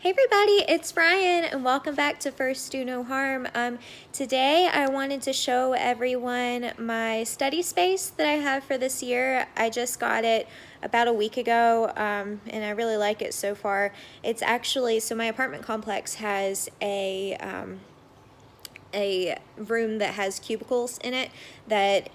Hey everybody, it's Ryan and welcome back to First Do No Harm. Today I wanted to show everyone my study space that I have for this year. I just got it about a week ago and I really like it so far. It's actually, so my apartment complex has a room that has cubicles in it that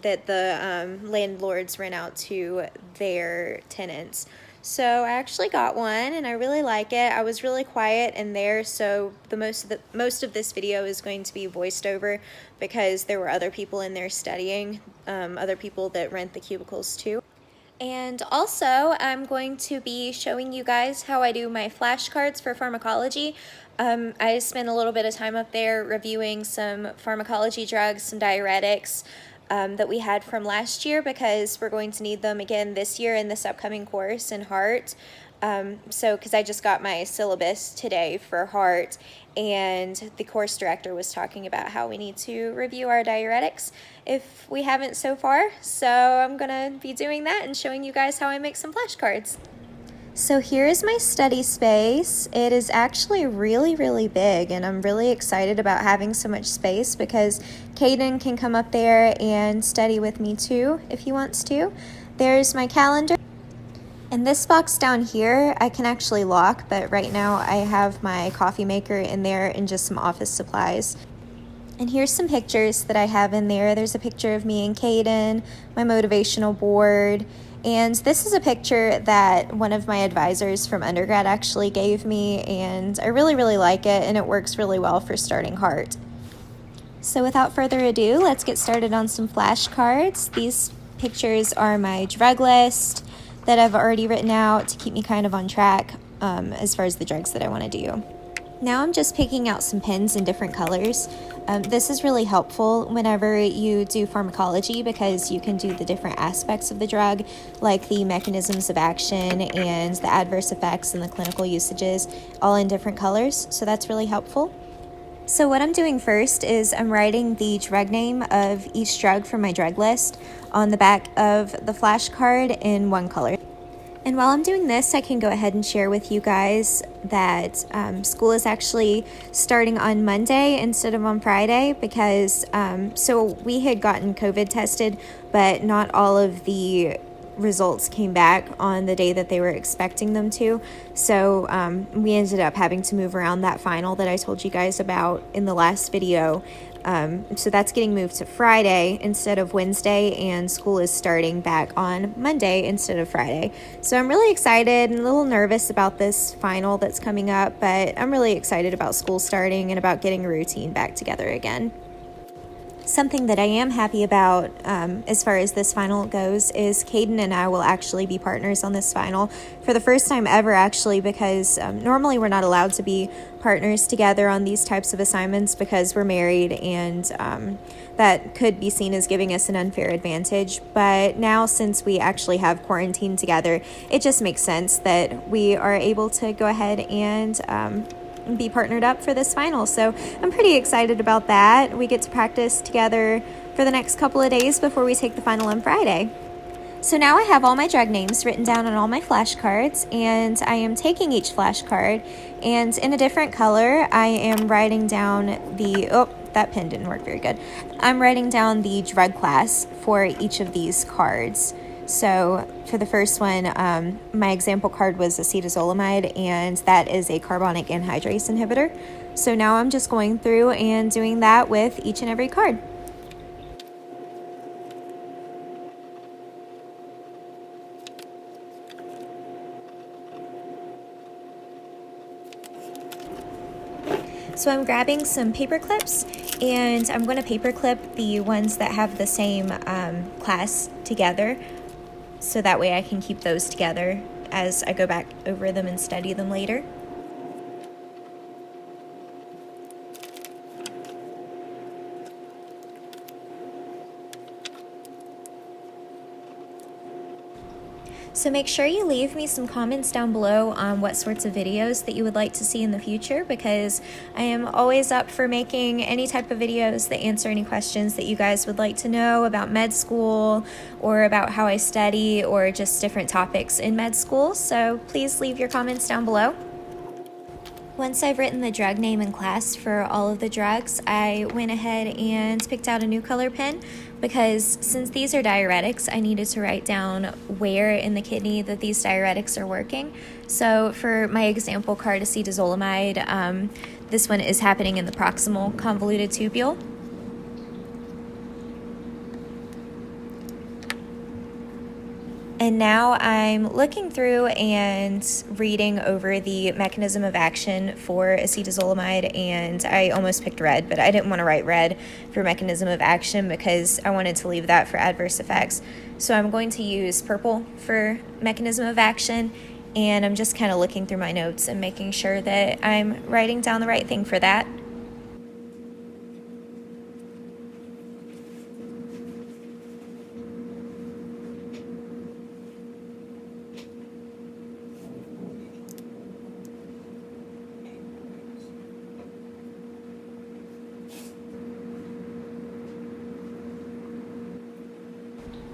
the landlords rent out to their tenants. So I actually got one and I really like it. I was really quiet in there, so most of this video is going to be voiced over because there were other people in there studying, other people that rent the cubicles too. And also, I'm going to be showing you guys how I do my flashcards for pharmacology. I spent a little bit of time up there reviewing some pharmacology drugs, some diuretics that we had from last year because we're going to need them again this year in this upcoming course in heart. Because I just got my syllabus today for heart, and the course director was talking about how we need to review our diuretics if we haven't so far. So I'm gonna be doing that and showing you guys how I make some flashcards. So here is my study space. It is actually really big, and I'm really excited about having so much space because Caden can come up there and study with me too if he wants to. There's my calendar. And this box down here, I can actually lock, but right now I have my coffee maker in there and just some office supplies. And here's some pictures that I have in there. There's a picture of me and Caden, my motivational board, and this is a picture that one of my advisors from undergrad actually gave me, and I really like it, and it works really well for starting heart. So without further ado, let's get started on some flashcards. These pictures are my drug list that I've already written out to keep me kind of on track as far as the drugs that I want to do. Now I'm just picking out some pens in different colors. This is really helpful whenever you do pharmacology because you can do the different aspects of the drug, like the mechanisms of action and the adverse effects and the clinical usages, all in different colors, so that's really helpful. So what I'm doing first is I'm writing the drug name of each drug from my drug list on the back of the flashcard in one color. And while I'm doing this, I can go ahead and share with you guys that school is actually starting on Monday instead of on Friday because so we had gotten COVID tested, but not all of the results came back on the day that they were expecting them to. So we ended up having to move around that final that I told you guys about in the last video. So that's getting moved to Friday instead of Wednesday, and school is starting back on Monday instead of Friday. So I'm really excited and a little nervous about this final that's coming up, but I'm really excited about school starting and about getting a routine back together again. Something that I am happy about as far as this final goes is Caden and I will actually be partners on this final for the first time ever, actually, because normally we're not allowed to be partners together on these types of assignments because we're married, and that could be seen as giving us an unfair advantage. But now, since we actually have quarantined together, it just makes sense that we are able to go ahead and be partnered up for this final. So I'm pretty excited about that. We get to practice together for the next couple of days before we take the final on Friday. So now I have all my drug names written down on all my flashcards, and I am taking each flashcard, and in a different color I am writing down that pen didn't work very good. I'm writing down the drug class for each of these cards. So for the first one, my example card was acetazolamide, and that is a carbonic anhydrase inhibitor. So now I'm just going through and doing that with each and every card. So I'm grabbing some paper clips, and I'm going to paper clip the ones that have the same class together, so that way I can keep those together as I go back over them and study them later. So make sure you leave me some comments down below on what sorts of videos that you would like to see in the future, because I am always up for making any type of videos that answer any questions that you guys would like to know about med school or about how I study or just different topics in med school. So please leave your comments down below. Once I've written the drug name and class for all of the drugs, I went ahead and picked out a new color pen because since these are diuretics, I needed to write down where in the kidney that these diuretics are working. So for my example card, acetazolamide, this one is happening in the proximal convoluted tubule. And now I'm looking through and reading over the mechanism of action for acetazolamide, and I almost picked red, but I didn't want to write red for mechanism of action because I wanted to leave that for adverse effects. So I'm going to use purple for mechanism of action, and I'm just kind of looking through my notes and making sure that I'm writing down the right thing for that.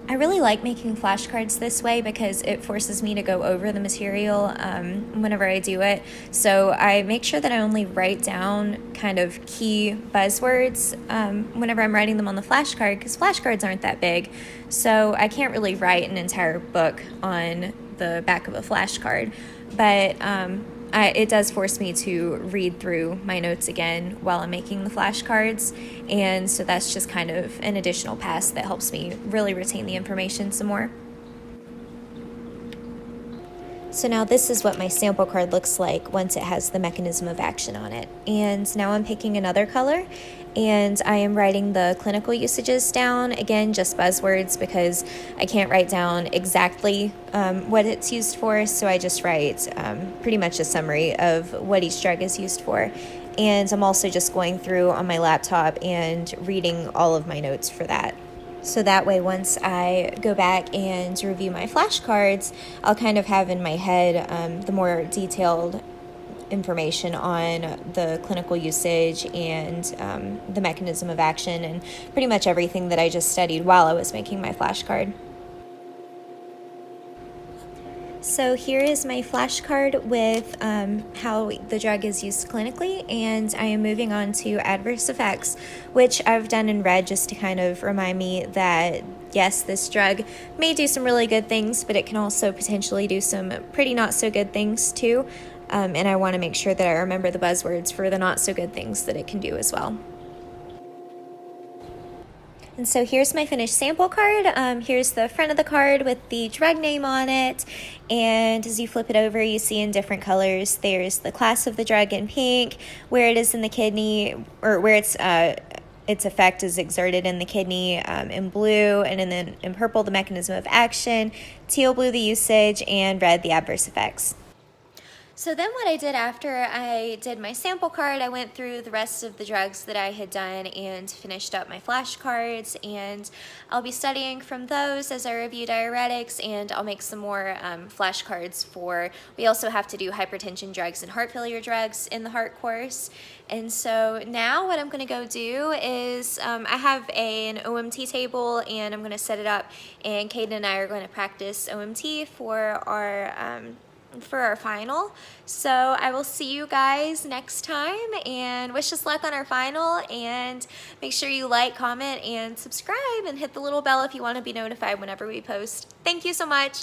I really like making flashcards this way because it forces me to go over the material whenever I do it. So I make sure that I only write down kind of key buzzwords whenever I'm writing them on the flashcard, because flashcards aren't that big. So I can't really write an entire book on the back of a flashcard. But it does force me to read through my notes again while I'm making the flashcards, and so that's just kind of an additional pass that helps me really retain the information some more. So now this is what my sample card looks like once it has the mechanism of action on it. And now I'm picking another color, and I am writing the clinical usages down. Again, just buzzwords because I can't write down exactly what it's used for, so I just write pretty much a summary of what each drug is used for. And I'm also just going through on my laptop and reading all of my notes for that. So that way, once I go back and review my flashcards, I'll kind of have in my head the more detailed information on the clinical usage and the mechanism of action and pretty much everything that I just studied while I was making my flashcard. So here is my flashcard with how the drug is used clinically, and I am moving on to adverse effects, which I've done in red just to kind of remind me that yes, this drug may do some really good things, but it can also potentially do some pretty not so good things too, and I want to make sure that I remember the buzzwords for the not so good things that it can do as well. And so here's my finished sample card. Here's the front of the card with the drug name on it. And as you flip it over, you see in different colors, there's the class of the drug in pink, where it is in the kidney, or where its effect is exerted in the kidney in blue, and then in purple, the mechanism of action, teal blue, the usage, and red, the adverse effects. So then what I did after I did my sample card, I went through the rest of the drugs that I had done and finished up my flashcards, and I'll be studying from those as I review diuretics, and I'll make some more flashcards for, we also have to do hypertension drugs and heart failure drugs in the heart course. And so now what I'm going to go do is I have an OMT table, and I'm going to set it up, and Caden and I are going to practice OMT for our final. So I will see you guys next time, and wish us luck on our final, and make sure you like, comment, and subscribe, and hit the little bell if you want to be notified whenever we post. Thank you so much.